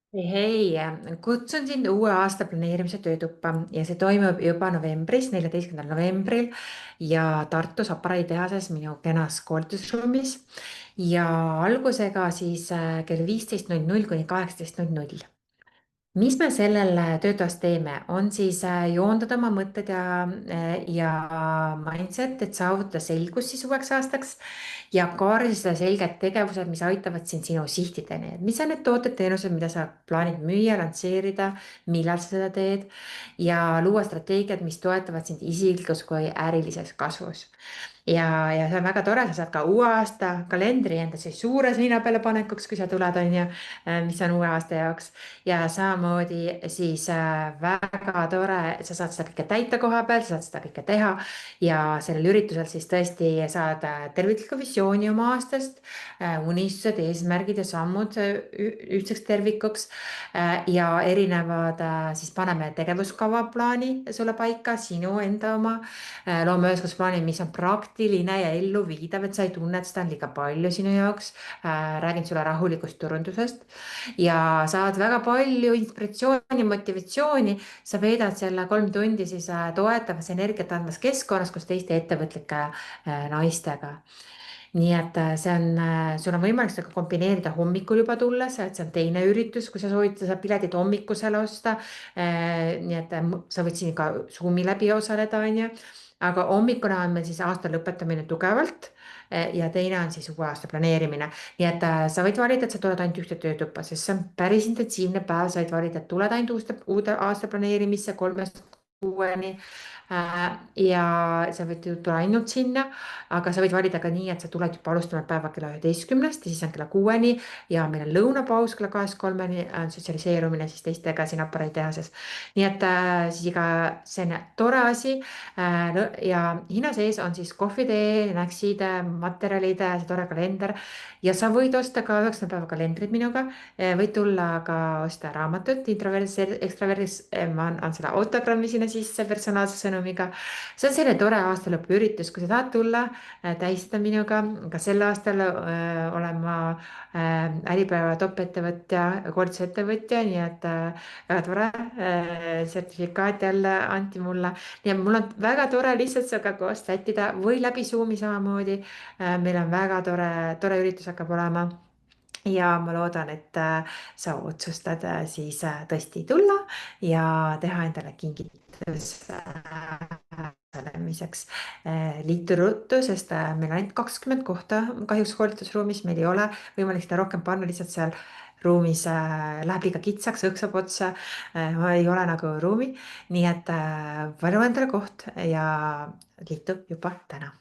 Hei, kutsun sind uue aasta planeerimise töötuppa ja see toimub juba novembris, 14. novembril ja Tartus aparaaditehases minu kenas koolitusruumis ja algusega siis kell 15:00 kuni 18:00. Mis me sellel töötoas teeme, on siis joondada oma mõtted ja mindset, et saavutada selgus siis uueks aastaks ja kaardistada selged tegevused, mis aitavad sind sinu sihtideni. Et mis on need tooted-teenused, mida sa plaanid müüa, lansseerida, millal sa seda teed ja luua strateegiad, mis toetavad sind isiklikus kui ärilises kasvus. Ja see on väga tore, sa saad ka uue aasta kalendri enda siis suure seina peale panekuks, kui sa tuled, on ju, mis on uue aasta jaoks. Ja samamoodi siis väga tore, sa saad seda kõike täita koha peal, sa saad seda kõike teha ja sellel üritusel siis tõesti saad terviklikku visiooni oma aastast, unistused, eesmärgid ja sammud ühtseks tervikuks ja erinevad siis paneme tegevuskava plaani sulle paika, sinu enda oma, loome üheskoos plaani, mis on praktiline ja elluviidav, et sa ei tunne, et seda on liiga palju sinu jaoks. räägin sulle rahulikust turundusest ja saad väga palju inspiratsiooni, motivatsiooni. sa veedad selle 3 tundi siis toetavas energiat andvas keskkonnas koos teiste ettevõtlike naistega. Nii et sul on võimalik seda ka kombineerida hommikul juba tulles, et see on teine üritus, kui sa soovid, sa saad piletid hommikusele osta. Nii et sa võid siin ka Zoomi läbi osaleda, on ju. Aga hommikune on meil siis aasta lõpetamine tugevalt ja teine on siis uue aasta planeerimine. Nii et sa võid valida, et sa tuled ainult ühte töötuppa, sest see on päris intensiivne päev, sa võid valida, et tuled ainult uude aasta planeerimisse 3-6. Ja sa võid tulla ainult sinna, aga sa võid valida ka nii, et sa tuled juba alustama päeva kella 11-st ja siis on kella 6 ja meil on lõunapaus kella 2-3 on sotsialiseerumine siis teistega siin aparaaditehases. Nii et siis see on tore asi. Ja hinna sees on siis kohvitee, snacksid, materjalid, see tore kalender ja sa võid osta ka 9 päeva kalendrit minuga. võid tulla ka osta raamatut Introvertis, Extravertis, ma annan selle autogrammi sinna sisse personaalse sõnumiga. see on selline tore aastalõpuüritus, kui sa tahad tulla, tähistada minuga. ka sel aastal olen ma Äripäeva top ettevõtja, koolitusettevõtja, nii et väga tore sertifikaat jälle anti mulle. nii et mul on väga tore lihtsalt sinuga koos sättida või läbi Zoomi samamoodi. meil on väga tore üritus hakkab olema. ja ma loodan, et sa otsustad siis tõesti tulla ja teha endale kingitus osalemiseks. liitu ruttu, sest meil on ainult 20 kohta kahjuks koolitusruumis, meil ei ole võimalik seda rohkem panna, lihtsalt seal ruumis läheb liiga kitsaks, õksab otsa, ei ole nagu ruumi. nii et varu endale koht ja liitu juba täna.